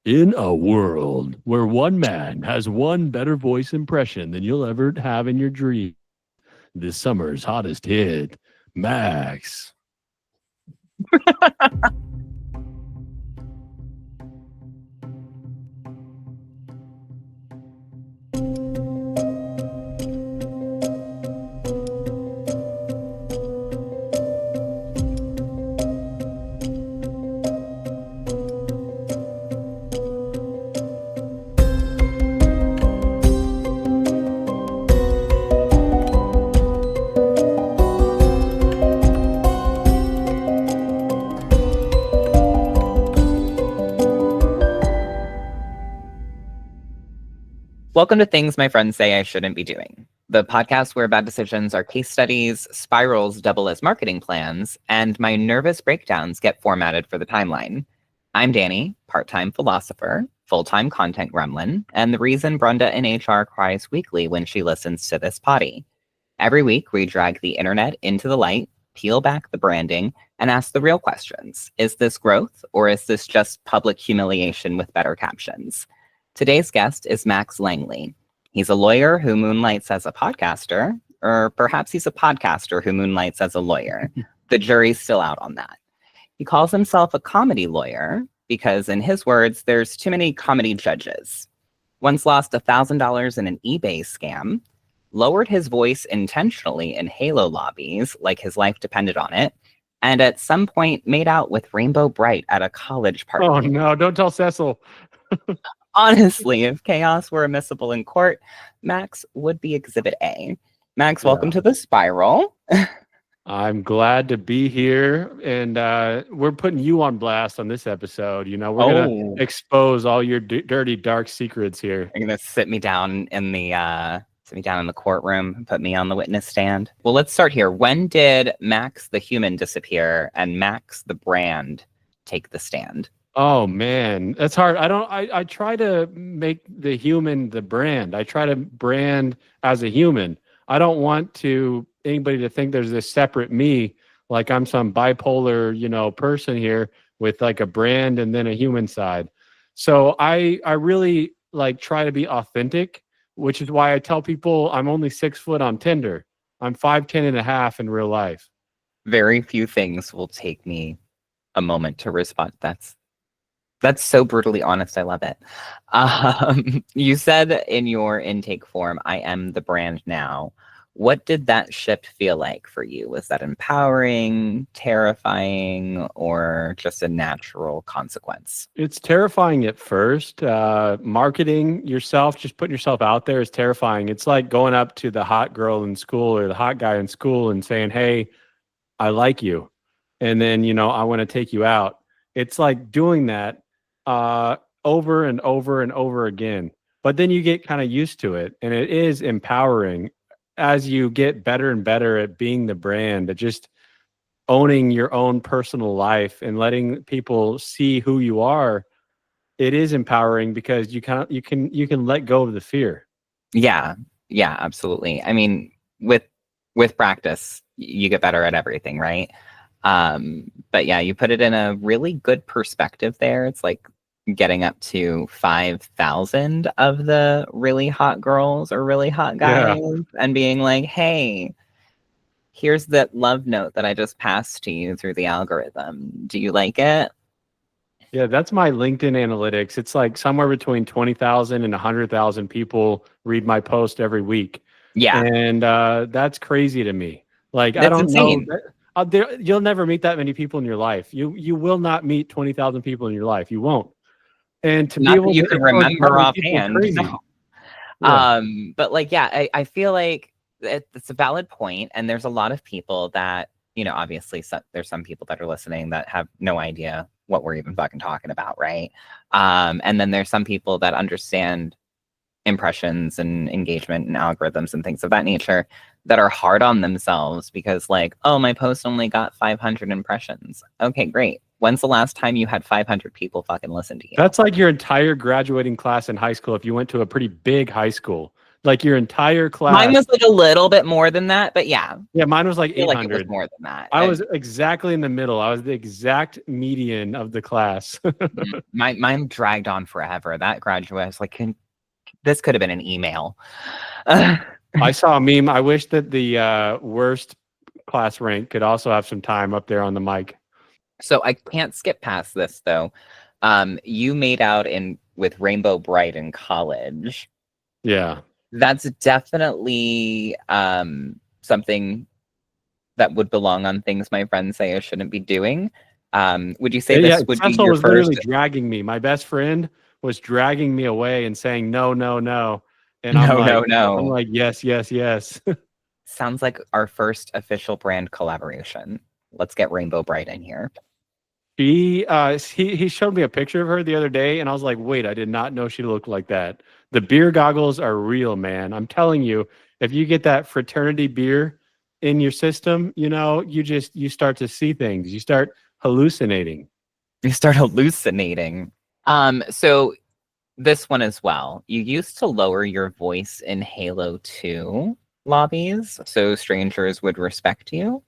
In a world where one man has one better voice impression than you'll ever have in your dream, this summer's hottest hit, Max. Welcome to Things My Friends Say I Shouldn't Be Doing, the podcast where bad decisions are case studies, spirals double as marketing plans, and my nervous breakdowns get formatted for the timeline. I'm Dani, part-time philosopher, full-time content gremlin, and the reason Brenda in HR cries weekly when she listens to this potty. Every week, we drag the internet into the light, peel back the branding, and ask the real questions. Is this growth, or is this just public humiliation with better captions? Today's guest is Max Langley. He's a lawyer who moonlights as a podcaster, or perhaps he's a podcaster who moonlights as a lawyer. The jury's still out on that. He calls himself a comedy lawyer because, in his words, there's too many comedy judges. Once lost $1,000 in an eBay scam, lowered his voice intentionally in Halo lobbies like his life depended on it, and at some point made out with Rainbow Bright at a college party. Oh no, don't tell Cecil. Honestly, if chaos were admissible in court, Max would be Exhibit A. Max, welcome to the Spiral. I'm glad to be here, and we're putting you on blast on this episode. You know, we're gonna expose all your dirty, dark secrets here. You're gonna sit me down in the courtroom, put me on the witness stand. Well, let's start here. When did Max the human disappear and Max the brand take the stand? Oh man, that's hard. I try to make the human the brand. I try to brand as a human. I don't want anybody to think there's this separate me, like I'm some bipolar, person here with like a brand and then a human side. So I really try to be authentic, which is why I tell people I'm only 6 foot on Tinder. I'm 5'10" and a half in real life. Very few things will take me a moment to respond. That's so brutally honest. I love it. You said in your intake form, I am the brand now. What did that shift feel like for you? Was that empowering, terrifying, or just a natural consequence? It's terrifying at first. Marketing yourself, just putting yourself out there is terrifying. It's like going up to the hot girl in school or the hot guy in school and saying, hey, I like you. And then, I want to take you out. It's like doing that over and over and over again. But then you get kind of used to it, and it is empowering as you get better and better at being the brand, at just owning your own personal life and letting people see who you are. It is empowering because you can let go of the fear. Yeah, absolutely. I mean, with practice, you get better at everything, right? But yeah, you put it in a really good perspective there. It's like getting up to 5,000 of the really hot girls or really hot guys and being like, hey, here's that love note that I just passed to you through the algorithm. Do you like it? Yeah, that's my LinkedIn analytics. It's like somewhere between 20,000 and 100,000 people read my post every week. Yeah. And that's crazy to me. Like, that's I don't insane. know. You'll never meet that many people in your life. You will not meet 20,000 people in your life. You won't. And to not be able that you to can remember offhand. No. Yeah. But I feel like it's a valid point, and there's a lot of people that, obviously there's some people that are listening that have no idea what we're even fucking talking about, right? And then there's some people that understand impressions and engagement and algorithms and things of that nature that are hard on themselves because my post only got 500 impressions. Okay, great. When's the last time you had 500 people fucking listen to you? That's like your entire graduating class in high school if you went to a pretty big high school. Like your entire class. Mine was like a little bit more than that, but yeah. Yeah, mine was like I feel like it was 800. more than that. I was exactly in the middle. I was the exact median of the class. Mine dragged on forever. That graduate, I was like, this could have been an email. I saw a meme. I wish that the worst class rank could also have some time up there on the mic. So I can't skip past this though. You made out with Rainbow Bright in college. Yeah. That's definitely something that would belong on things my friends say I shouldn't be doing. Would you say this would be your was first? Literally dragging me. My best friend was dragging me away and saying no, no, no. And I'm like, yes, yes, yes. Sounds like our first official brand collaboration. Let's get Rainbow Bright in here. He showed me a picture of her the other day, and I was like, wait, I did not know she looked like that. The beer goggles are real, man. I'm telling you, if you get that fraternity beer in your system, you start to see things. You start hallucinating. So this one as well. You used to lower your voice in Halo 2 lobbies so strangers would respect you.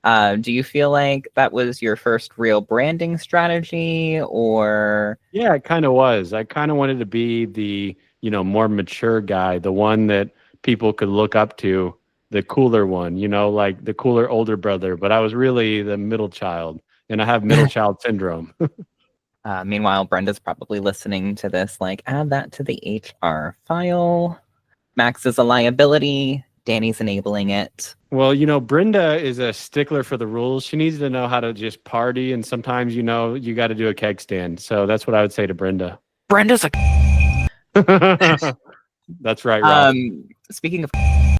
Do you feel like that was your first real branding strategy, or? Yeah, it kind of was. I kind of wanted to be the, more mature guy, the one that people could look up to, the cooler one, like the cooler older brother. But I was really the middle child, and I have middle child syndrome. Meanwhile, Brenda's probably listening to this, like, add that to the HR file. Max is a liability. Dani's enabling it. Well, Brenda is a stickler for the rules. She needs to know how to just party, and sometimes, you got to do a keg stand. So that's what I would say to Brenda. Brenda's a. That's right, Rob. Speaking of,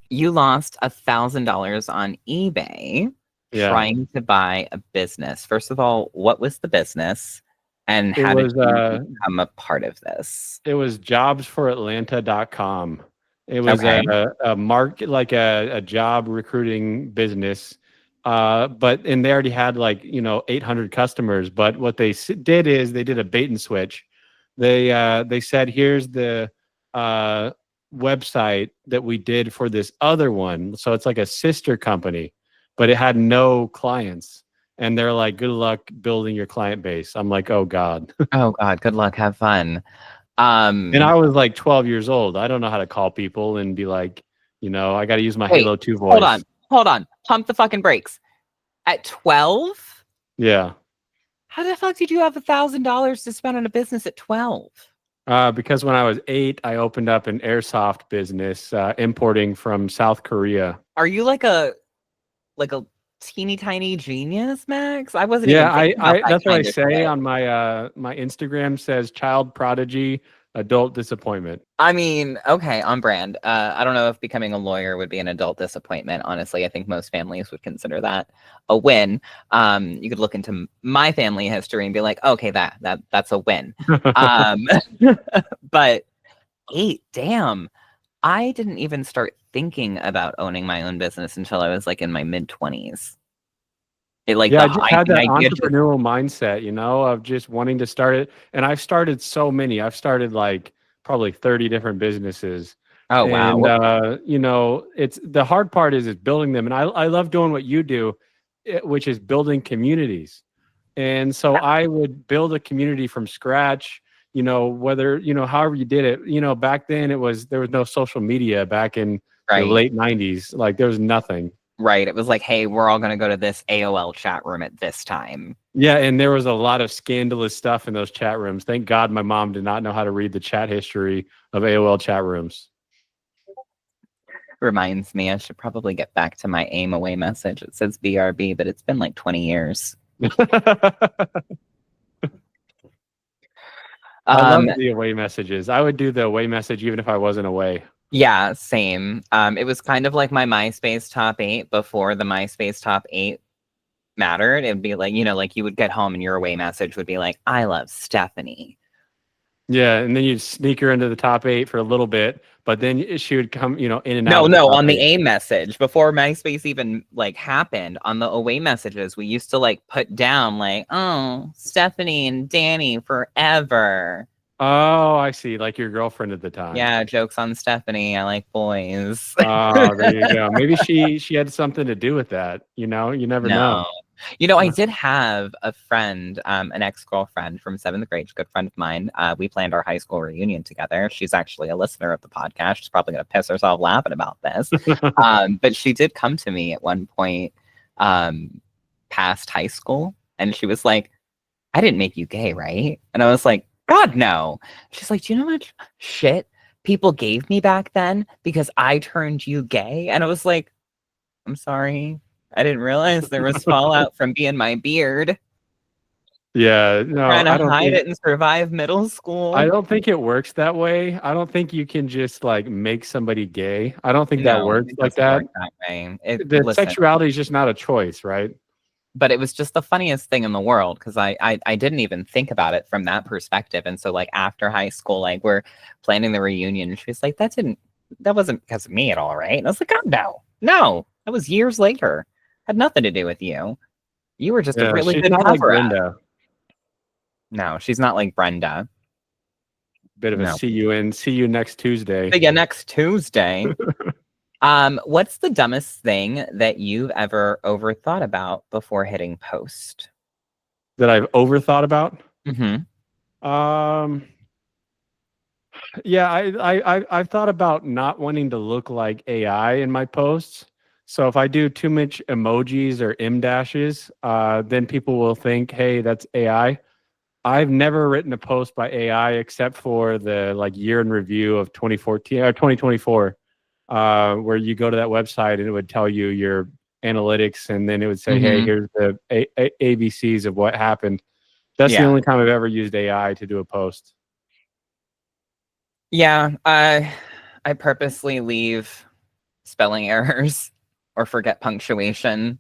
you lost $1,000 on eBay trying to buy a business. First of all, what was the business, and how did you become a part of this? It was jobsforatlanta.com. It was a market, like a job recruiting business. And they already had 800 customers. But what they did is they did a bait and switch. They said, here's the website that we did for this other one. So it's like a sister company, but it had no clients. And they're like, good luck building your client base. I'm like, oh God. Oh God, good luck. Have fun. And I was like 12 years old. I don't know how to call people and be like, I got to use my Halo 2 voice. Hold on. Pump the fucking brakes. At 12? Yeah. How the fuck did you have $1,000 to spend on a business at 12? Because when I was 8, I opened up an airsoft business importing from South Korea. Are you like a teeny tiny genius, Max? I wasn't even thinking about that. That's what I say on my my Instagram says child prodigy, adult disappointment. I mean, okay, on brand. I don't know if becoming a lawyer would be an adult disappointment. Honestly, I think most families would consider that a win. You could look into my family history and be like, okay, that's a win. But 8, damn. I didn't even start thinking about owning my own business until I was like in my mid-20s. I just had that entrepreneurial mindset, of just wanting to start it. And I've started so many. I've started like probably 30 different businesses. Oh, wow. And, it's the hard part is building them. And I love doing what you do, which is building communities. And so I would build a community from scratch. Whether, however you did it, back then there was no social media back in the late 90s. Like there was nothing. Right. It was like, hey, we're all going to go to this AOL chat room at this time. Yeah. And there was a lot of scandalous stuff in those chat rooms. Thank God my mom did not know how to read the chat history of AOL chat rooms. Reminds me, I should probably get back to my AIM away message. It says BRB, but it's been like 20 years. I love the away messages. I would do the away message even if I wasn't away. Yeah, same. It was kind of like my MySpace top 8 before the MySpace top 8 mattered. It'd be like, like you would get home and your away message would be like, I love Stephanie. Yeah, and then you'd sneak her into the top 8 for a little bit, but then she would come, in and out. No, on the AIM message before MySpace even happened. On the away messages, we used to put down oh, Stephanie and Dani forever. Oh, I see. Like your girlfriend at the time. Yeah, jokes on Stephanie. I like boys. Oh, there you go. Maybe she had something to do with that. You know, you never know. No. I did have a friend, an ex-girlfriend from 7th grade, a good friend of mine. We planned our high school reunion together. She's actually a listener of the podcast. She's probably going to piss herself laughing about this. But she did come to me at one point past high school, and she was like, I didn't make you gay, right? And I was like, God, no. She's like, do you know how much shit people gave me back then because I turned you gay? And I was like, I'm sorry. I didn't realize there was fallout from being my beard. Yeah, no, Trying to hide it and survive middle school. I don't think it works that way. I don't think you can just like make somebody gay. I don't think that No, works it like doesn't that. work that way. The sexuality is just not a choice, right? But it was just the funniest thing in the world because I didn't even think about it from that perspective. And so like after high school, like we're planning the reunion, and she was like, that wasn't because of me at all, right? And I was like, oh no, that was years later. Had nothing to do with you. You were just a really she's good not like cover-up. Brenda. No, she's not like Brenda. Bit of a see you next Tuesday. See you next Tuesday. What's the dumbest thing that you've ever overthought about before hitting post? That I've overthought about? Mm-hmm. Yeah, I've thought about not wanting to look like AI in my posts. So if I do too much emojis or M dashes, then people will think, hey, that's AI. I've never written a post by AI except for the like year in review of 2014 or 2024, where you go to that website and it would tell you your analytics, and then it would say, hey, here's the ABCs of what happened. That's the only time I've ever used AI to do a post. Yeah, I purposely leave spelling errors or forget punctuation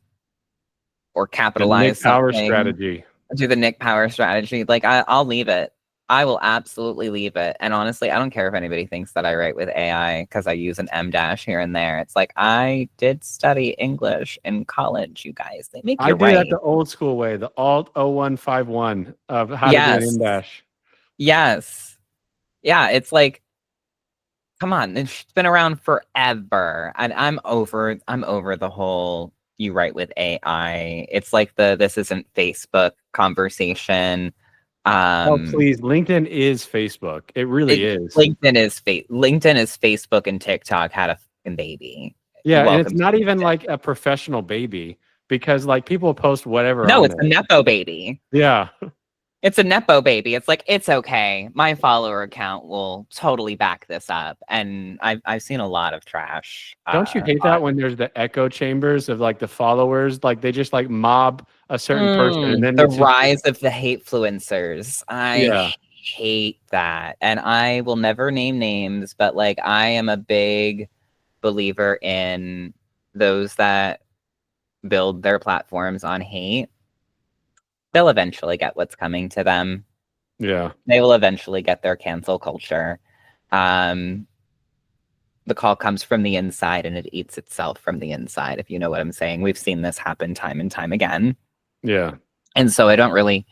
or capitalize The Nick Power something. strategy. Do the Nick Power strategy. Like I'll leave it. I will absolutely leave it. And honestly, I don't care if anybody thinks that I write with AI because I use an M dash here and there. It's like I did study English in college, you guys. They make you I write. did that the old school way, the Alt 0151 of how to do an M dash. Yes. Yeah, it's like, come on, it's been around forever. And I'm over the whole you write with AI. It's like this isn't Facebook conversation. Oh, please. LinkedIn is Facebook. It really is. LinkedIn is Facebook, and TikTok had a fucking baby. Yeah, and it's not even like a professional baby because like people post whatever. No, it's a Nepo baby. Yeah. It's a Nepo baby. It's like, it's okay. My follower account will totally back this up. And I've seen a lot of trash. Don't you hate that when there's the echo chambers of like the followers? Like they just like mob a certain person, and then the rise of the hatefluencers. I hate that. And I will never name names, but like I am a big believer in those that build their platforms on hate. They'll eventually get what's coming to them. Yeah. They will eventually get their cancel culture. The call comes from the inside and it eats itself from the inside, if you know what I'm saying. We've seen this happen time and time again. Yeah. And so I don't really,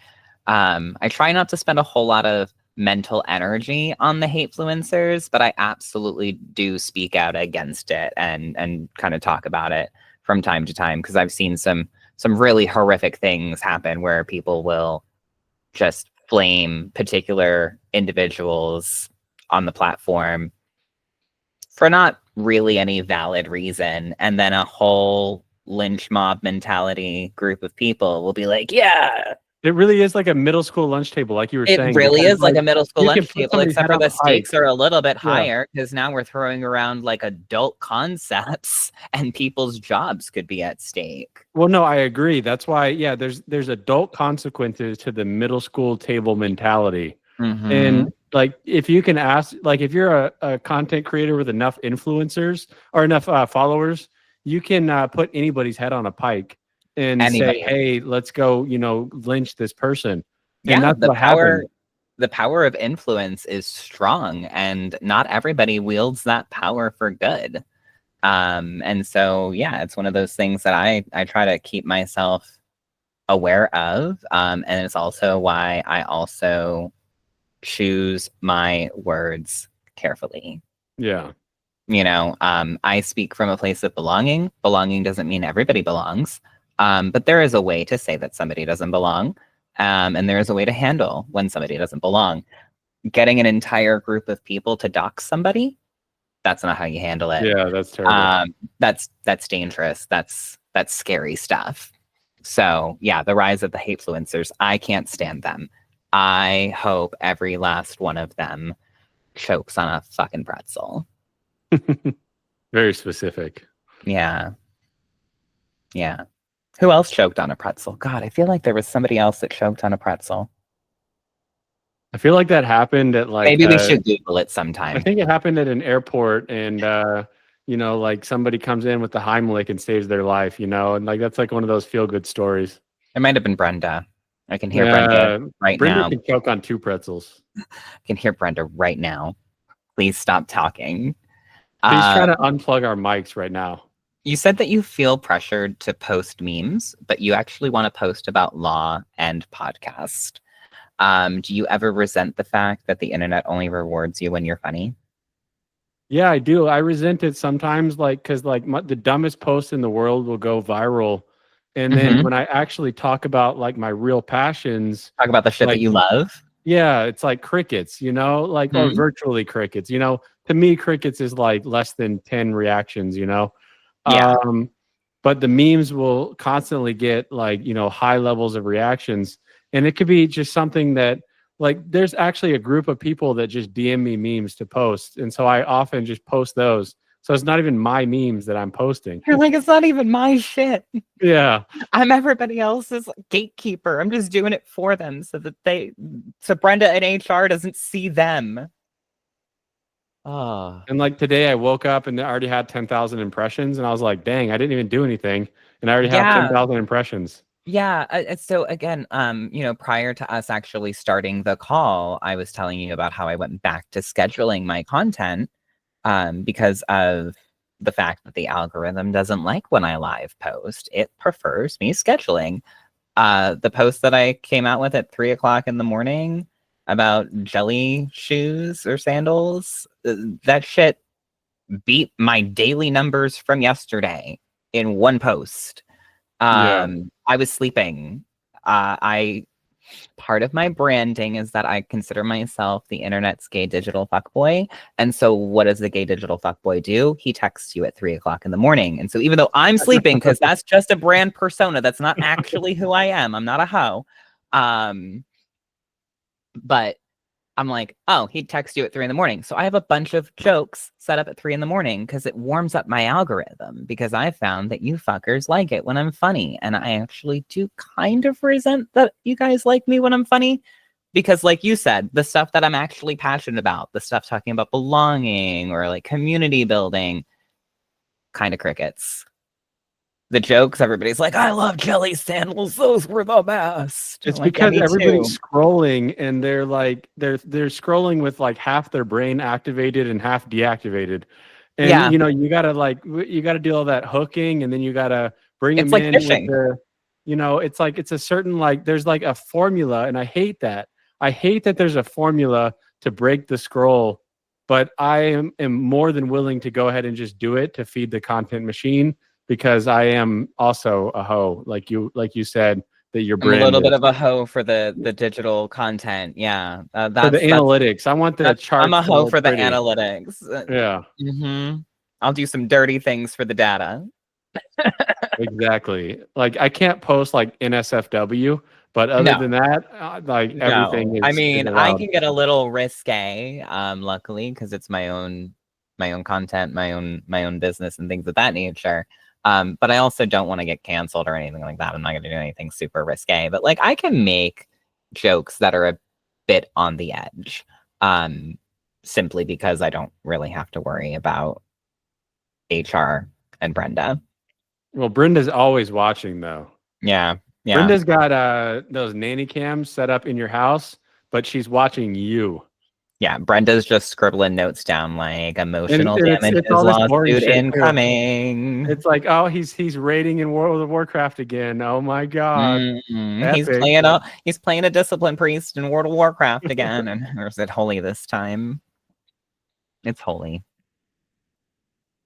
I try not to spend a whole lot of mental energy on the hatefluencers, but I absolutely do speak out against it and kind of talk about it from time to time, because I've seen some really horrific things happen where people will just flame particular individuals on the platform for not really any valid reason. And then a whole lynch mob mentality group of people will be like, yeah. It really is like a middle school lunch table, like you were saying. It really is like a middle school lunch table, except for the stakes are a little bit higher because now we're throwing around like adult concepts and people's jobs could be at stake. Well, no, I agree. That's why, yeah, there's adult consequences to the middle school table mentality. And like, if you can ask, like, if you're a content creator with enough influencers or enough followers, you can put anybody's head on a pike and say, hey, let's go, lynch this person. Yeah, and that's what happened. The power of influence is strong, and not everybody wields that power for good. And so, yeah, it's one of those things that I try to keep myself aware of. And it's also why I also choose my words carefully. Yeah. I speak from a place of belonging. Belonging doesn't mean everybody belongs, but there is a way to say that somebody doesn't belong, and there is a way to handle when somebody doesn't belong. Getting an entire group of people to dox somebody, that's not how you handle it. Yeah, that's terrible. That's dangerous. That's scary stuff. So yeah, the rise of the hatefluencers, I can't stand them. I hope every last one of them chokes on a fucking pretzel. Very specific. Yeah. Yeah. Who else choked on a pretzel? God, I feel like there was somebody else that choked on a pretzel. I feel like that happened at like Maybe we should Google it sometime. I think it happened at an airport, and like somebody comes in with the Heimlich and saves their life, and like that's like one of those feel good stories. It might have been Brenda. I can hear Brenda right Brenda now. can choke on 2 pretzels. I can hear Brenda right now. Please stop talking. He's trying to unplug our mics right now. You said that you feel pressured to post memes, but you actually want to post about law and podcast. Do you ever resent the fact that the internet only rewards you when you're funny? Yeah, I do. I resent it sometimes, because the dumbest post in the world will go viral, and then when I actually talk about like my real passions, talk about the shit that you love. Yeah, it's like crickets, or virtually crickets. To me, crickets is like less than 10 reactions. Yeah. But the memes will constantly get high levels of reactions, and it could be just something that. Like there's actually a group of people that just DM me memes to post. And so I often just post those. So it's not even my memes that I'm posting. You're like, it's not even my shit. Yeah. I'm everybody else's gatekeeper. I'm just doing it for them so Brenda and HR doesn't see them. Oh. And like today I woke up and I already had 10,000 impressions. And I was like, dang, I didn't even do anything. And I already have 10,000 impressions. Yeah. So again, prior to us actually starting the call, I was telling you about how I went back to scheduling my content because of the fact that the algorithm doesn't like when I live post. It prefers me scheduling. The post that I came out with at 3:00 in the morning about jelly shoes or sandals, that shit beat my daily numbers from yesterday in one post. I was sleeping. Part of my branding is that I consider myself the internet's gay digital fuckboy. And so what does the gay digital fuckboy do? He texts you at 3:00 in the morning. And so even though I'm sleeping, because that's just a brand persona, that's not actually who I am. I'm not a hoe. But I'm like, oh, he'd text you at 3 a.m. So I have a bunch of jokes set up at 3 a.m. because it warms up my algorithm, because I found that you fuckers like it when I'm funny. And I actually do kind of resent that you guys like me when I'm funny, because like you said, the stuff that I'm actually passionate about, the stuff talking about belonging or like community building, kind of crickets. The jokes, everybody's like, I love jelly sandals. Those were the best. It's like, because yeah, everybody's scrolling and they're like they're scrolling with like half their brain activated and half deactivated. And you gotta do all that hooking, and then you gotta bring them like in fishing. with the it's like it's a certain there's like a formula, and I hate that. I hate that there's a formula to break the scroll, but I am more than willing to go ahead and just do it to feed the content machine, because I am also a hoe, like you said, that your brand I'm a little is. bit of a hoe for the digital content. Yeah, For the analytics. I want the charts. I'm a hoe for the analytics. Yeah. I'll do some dirty things for the data. Exactly. Like I can't post like NSFW, but other than that, everything is. I mean, I can get a little risque, luckily, because it's my own content, my own business and things of that nature. But I also don't want to get canceled or anything like that. I'm not going to do anything super risque, but like I can make jokes that are a bit on the edge, simply because I don't really have to worry about HR and Brenda. Well, Brenda's always watching though. Yeah. Brenda's got those nanny cams set up in your house, but she's watching you. Yeah, Brenda's just scribbling notes down like emotional And damages it's all this boring lawsuit shit too. incoming. It's like, oh, he's raiding in World of Warcraft again. Oh my god, He's epic. playing a discipline priest in World of Warcraft again. And or is it holy this time? It's holy.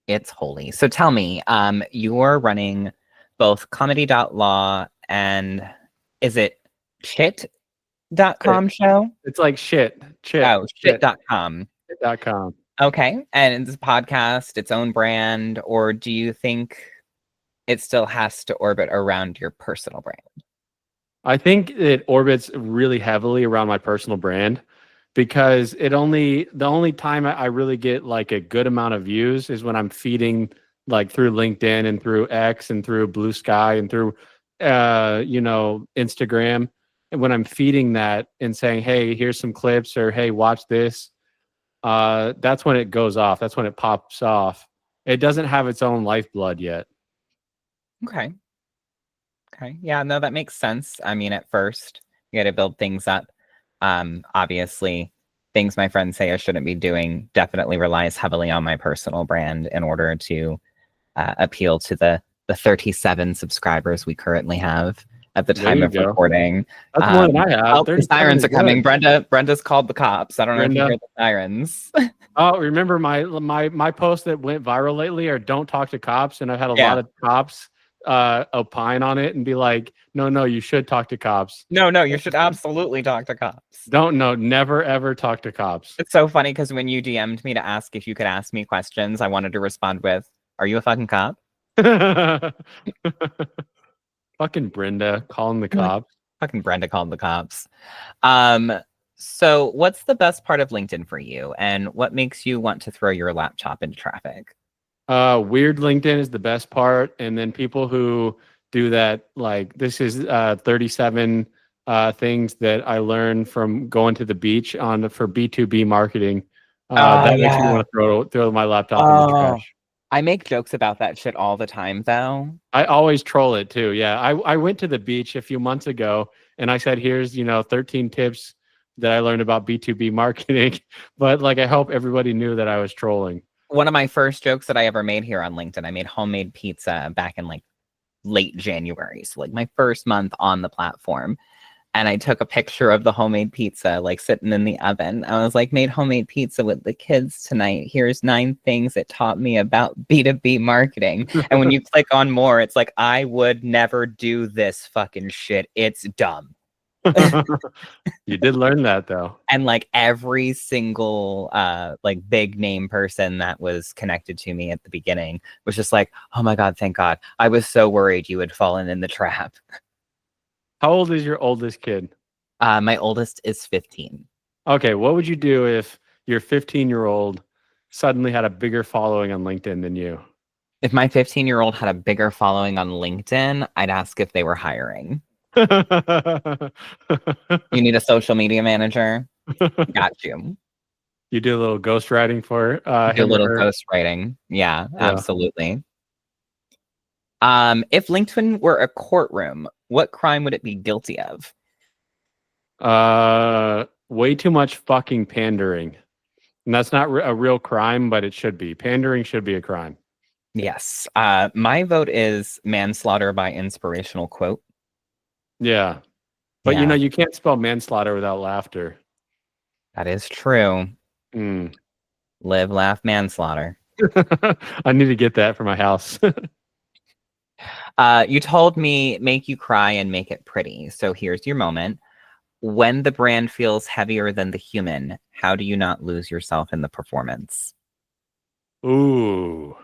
It's holy. So tell me, you're running both comedy.law and is it chit.com show? It's like shit. Oh, shit.com. Shit.com. Okay. And it's a podcast, its own brand, or do you think it still has to orbit around your personal brand? I think it orbits really heavily around my personal brand because the only time I really get like a good amount of views is when I'm feeding like through LinkedIn and through X and through Blue Sky and through Instagram. And when I'm feeding that and saying, hey, here's some clips or hey, watch this, that's when it goes off. That's when it pops off. It doesn't have its own lifeblood yet. Okay. Okay. Yeah, no, that makes sense. I mean, at first, you got to build things up. Obviously, things my friends say I shouldn't be doing definitely relies heavily on my personal brand in order to appeal to the 37 subscribers we currently have at the time of recording. That's more than I have. The sirens are coming. Brenda's called the cops. I don't know if you hear the sirens. Oh, remember my post that went viral lately are don't talk to cops, and I've had a lot of cops opine on it and be like, no, you should talk to cops. No, you should absolutely talk to cops. Never ever talk to cops. It's so funny because when you DM'd me to ask if you could ask me questions, I wanted to respond with, "Are you a fucking cop?" Fucking Brenda calling the cops. Fucking Brenda called the cops. So what's the best part of LinkedIn for you, and what makes you want to throw your laptop into traffic? Weird LinkedIn is the best part, and then people who do that, like this is 37 things that I learned from going to the beach for B2B marketing. That makes me want to throw my laptop in the trash. I make jokes about that shit all the time, though. I always troll it too. Yeah, I went to the beach a few months ago, and I said, "Here's 13 tips that I learned about B2B marketing." But like, I hope everybody knew that I was trolling. One of my first jokes that I ever made here on LinkedIn, I made homemade pizza back in like late January. So like my first month on the platform. And I took a picture of the homemade pizza, like sitting in the oven. I was like, made homemade pizza with the kids tonight. Here's 9 things it taught me about B2B marketing. And when you click on more, it's like, I would never do this fucking shit. It's dumb. You did learn that though. And like every single like big name person that was connected to me at the beginning was just like, oh my God, thank God. I was so worried you had fallen in the trap. How old is your oldest kid? My oldest is 15. Okay, what would you do if your 15-year-old suddenly had a bigger following on LinkedIn than you? If my 15-year-old had a bigger following on LinkedIn, I'd ask if they were hiring. You need a social media manager? Got you. You do a little ghostwriting for do a little ghostwriting. Yeah, absolutely. If LinkedIn were a courtroom, what crime would it be guilty of? Way too much fucking pandering. And that's not a real crime, but it should be. Pandering should be a crime. Yes. My vote is manslaughter by inspirational quote. Yeah. But you can't spell manslaughter without laughter. That is true. Live, laugh, manslaughter. I need to get that for my house. You told me make you cry and make it pretty. So here's your moment. When the brand feels heavier than the human, how do you not lose yourself in the performance? Ooh.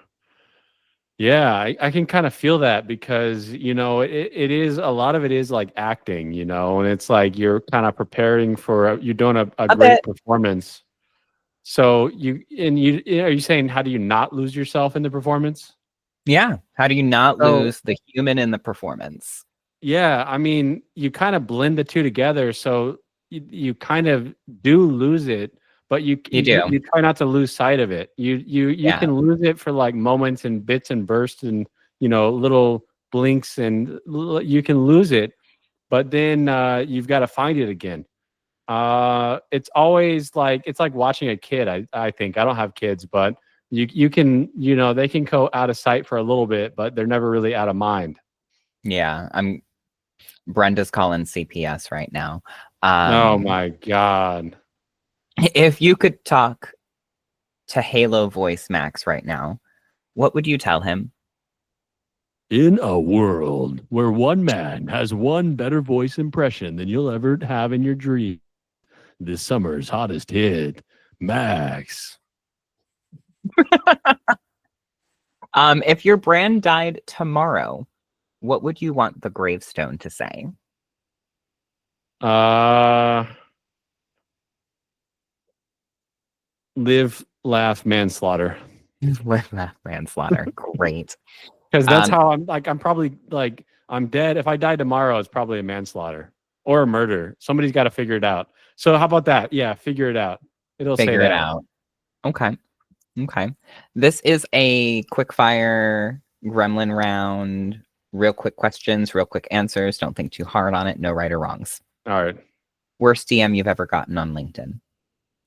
Yeah, I can kind of feel that because, it is a lot of it is like acting, and it's like you're kind of preparing for you're doing a great performance. So are you saying how do you not lose yourself in the performance? Yeah. How do you not lose the human in the performance? Yeah, I mean, you kind of blend the two together, so you kind of do lose it, but you try not to lose sight of it. You can lose it for like moments and bits and bursts and little blinks, and you can lose it, but then you've got to find it again. It's always like it's like watching a kid. I think I don't have kids, but you can they can go out of sight for a little bit, but they're never really out of mind. Yeah, Brenda's calling CPS right now. Oh my God. If you could talk to Halo voice Max right now, what would you tell him? In a world where one man has one better voice impression than you'll ever have in your dream, this summer's hottest hit, Max. If your brand died tomorrow, what would you want the gravestone to say? Live, laugh, manslaughter. With that manslaughter. Great. Because that's how I'm probably like, I'm dead. If I die tomorrow, it's probably a manslaughter or a murder. Somebody's got to figure it out. So how about that? Yeah, figure it out. It'll Figure say it that. out. Okay. This is a quick fire gremlin round. Real quick questions, real quick answers. Don't think too hard on it. No right or wrongs. All right. Worst DM you've ever gotten on LinkedIn?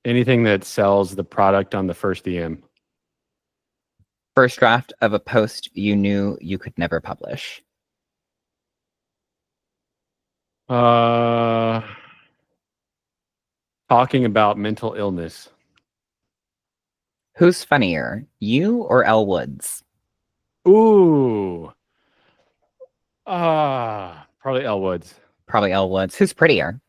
Anything that sells the product on the first DM. First draft of a post you knew you could never publish? Talking about mental illness. Who's funnier, you or Elle Woods? Ooh. Probably Elle Woods. Probably Elle Woods. Who's prettier?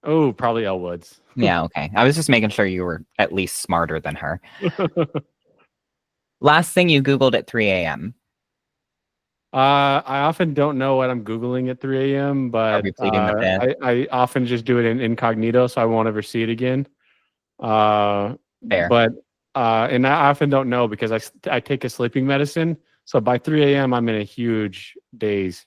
Oh, probably Elle Woods. Yeah, okay. I was just making sure you were at least smarter than her. Last thing you Googled at 3 a.m. I often don't know what I'm Googling at 3 a.m., but I often just do it in incognito, so I won't ever see it again. Fair. But and I often don't know because I take a sleeping medicine, so by 3 a.m. I'm in a huge daze.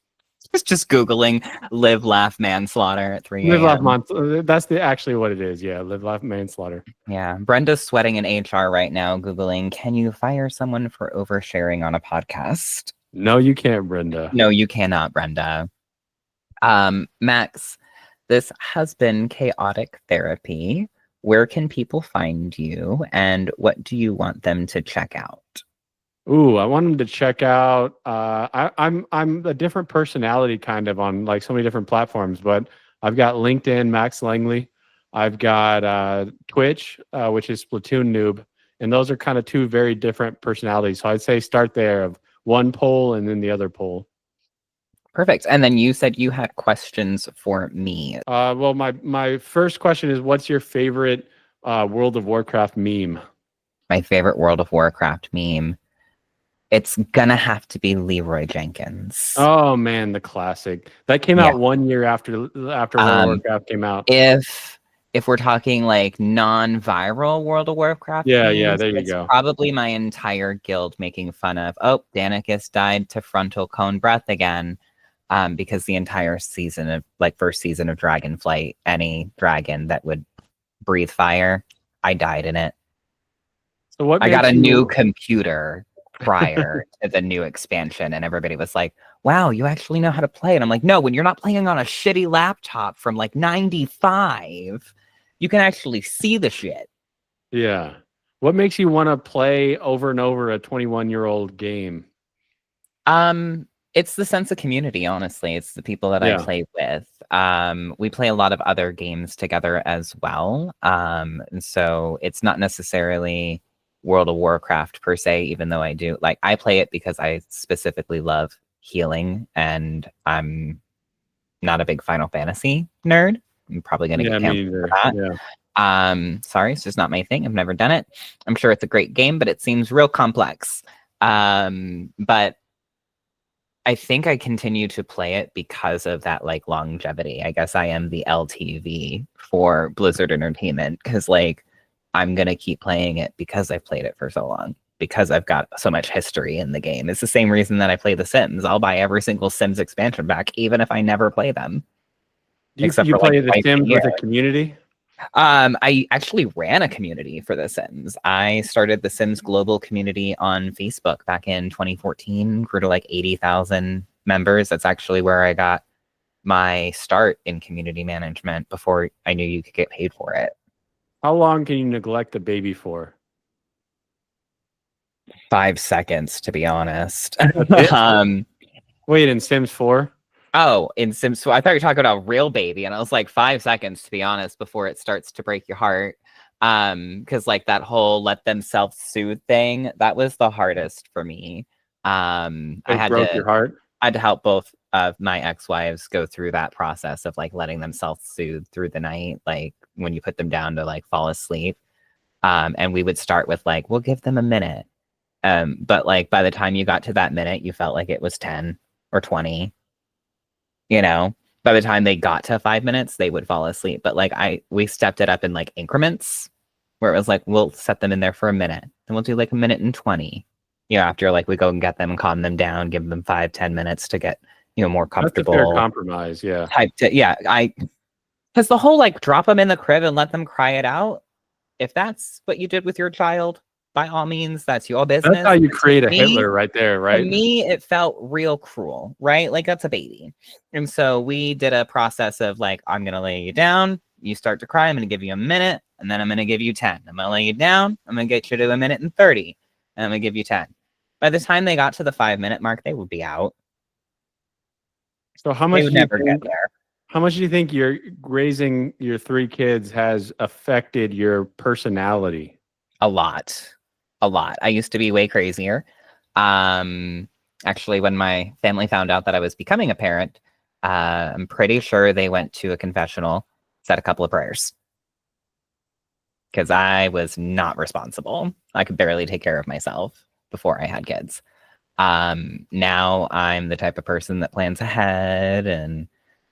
It's just Googling live, laugh, manslaughter at 3 a.m. Live, laugh, that's actually what it is. Yeah, live, laugh, manslaughter. Yeah. Brenda's sweating in HR right now, Googling, can you fire someone for oversharing on a podcast? No, you can't, Brenda. No, you cannot, Brenda. Max, this has been Chaotic Therapy. Where can people find you, and what do you want them to check out? Ooh, I want them to check out. I'm a different personality kind of on like so many different platforms, but I've got LinkedIn, Max Langley. I've got Twitch, which is Splatoon Noob, and those are kind of two very different personalities. So I'd say start there of one pole and then the other pole. Perfect. And then you said you had questions for me. Well, my first question is, what's your favorite World of Warcraft meme? My favorite World of Warcraft meme. It's gonna have to be Leroy Jenkins. Oh man, the classic. That came out 1 year after World of Warcraft came out. If we're talking like non-viral World of Warcraft memes, there you go. Probably my entire guild making fun of, oh, Danicus died to frontal cone breath again. Because the entire season of first season of Dragonflight, any dragon that would breathe fire, I died in it. So what I got a new computer prior to the new expansion, and everybody was like, wow, you actually know how to play. And I'm like, no, when you're not playing on a shitty laptop from like 95, you can actually see the shit. Yeah. What makes you want to play over and over a 21-year-old game? It's the sense of community, honestly. It's the people that I play with. We play a lot of other games together as well. And so it's not necessarily World of Warcraft per se, even though I do. Like, I play it because I specifically love healing, and I'm not a big Final Fantasy nerd. I'm probably going to get canceled for that. Yeah. Sorry, it's just not my thing. I've never done it. I'm sure it's a great game, but it seems real complex. But I think I continue to play it because of that like longevity. I guess I am the LTV for Blizzard Entertainment, because like I'm gonna keep playing it because I've played it for so long, because I've got so much history in the game. It's the same reason that I play The Sims. I'll buy every single Sims expansion pack, even if I never play them. You play The Sims with a community? I actually ran a community for The Sims. I started the Sims global community on Facebook back in 2014, grew to like 80,000 members. That's actually where I got my start in community management before I knew you could get paid for it. How long can you neglect a baby for? 5 seconds, to be honest. That's it? Wait, in Sims 4? Oh, in Sims, so I thought you were talking about real baby, and I was like 5 seconds, to be honest, before it starts to break your heart. Because like that whole let them self-soothe thing, that was the hardest for me. I It broke your heart? had to help both of my ex-wives go through that process of like letting them self-soothe through the night, like when you put them down to like fall asleep. And we would start with like, we'll give them a minute. But like by the time you got to that minute, you felt like it was 10 or 20. You know, by the time they got to 5 minutes, they would fall asleep. But like we stepped it up in like increments where it was like, we'll set them in there for a minute and we'll do like a minute and 20. You know, after like we go and get them and calm them down, give them 5-10 minutes to get, you know, more comfortable. That's a fair compromise, yeah. Because the whole like drop them in the crib and let them cry it out. If that's what you did with your child, by all means, that's your business. That's how you create a Hitler right there, right? To me, it felt real cruel, right? Like that's a baby. And so we did a process of like, I'm going to lay you down. You start to cry. I'm going to give you a minute and then I'm going to give you 10. I'm going to lay you down. I'm going to get you to a minute and 30 and I'm going to give you 10. By the time they got to the 5-minute mark, they would be out. So how much they would never get there. How much do you think your raising your 3 kids has affected your personality? A lot. I used to be way crazier. Actually, when my family found out that I was becoming a parent, I'm pretty sure they went to a confessional, said a couple of prayers. Because I was not responsible. I could barely take care of myself before I had kids. Now I'm the type of person that plans ahead and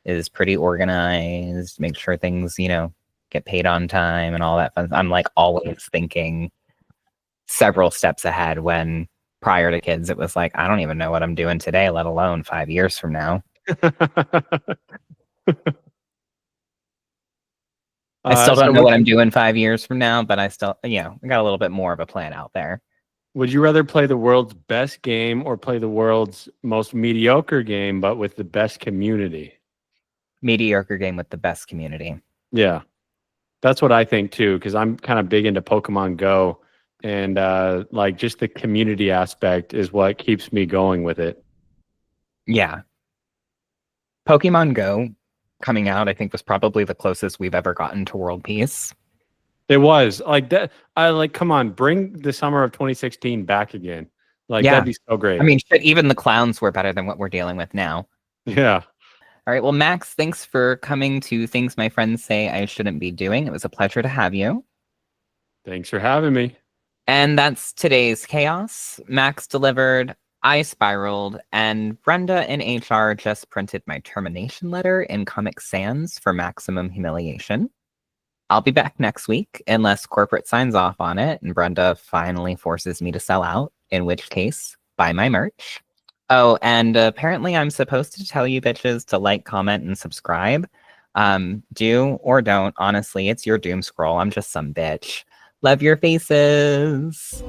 is pretty organized, makes sure things, you know, get paid on time and all that fun. I'm like always thinking several steps ahead, when prior to kids, it was like, I don't even know what I'm doing today, let alone 5 years from now. I still don't know what I'm doing 5 years from now, but I still, you know, I got a little bit more of a plan out there. Would you rather play the world's best game or play the world's most mediocre game, but with the best community? Mediocre game with the best community. Yeah, that's what I think too, because I'm kind of big into Pokemon Go, and like just the community aspect is what keeps me going with it. Yeah. Pokemon Go coming out, I think, was probably the closest we've ever gotten to world peace. It was like that. I like, come on, bring the summer of 2016 back again. Like, yeah, that'd be so great. I mean, shit, even the clowns were better than what we're dealing with now. Yeah. All right. Well, Max, thanks for coming to Things My Friends Say I Shouldn't Be Doing. It was a pleasure to have you. Thanks for having me. And that's today's chaos. Max delivered, I spiraled, and Brenda in HR just printed my termination letter in Comic Sans for maximum humiliation. I'll be back next week unless corporate signs off on it and Brenda finally forces me to sell out, in which case, buy my merch. Oh, and apparently I'm supposed to tell you bitches to like, comment, and subscribe. Do or don't. Honestly, it's your doom scroll. I'm just some bitch. Love your faces.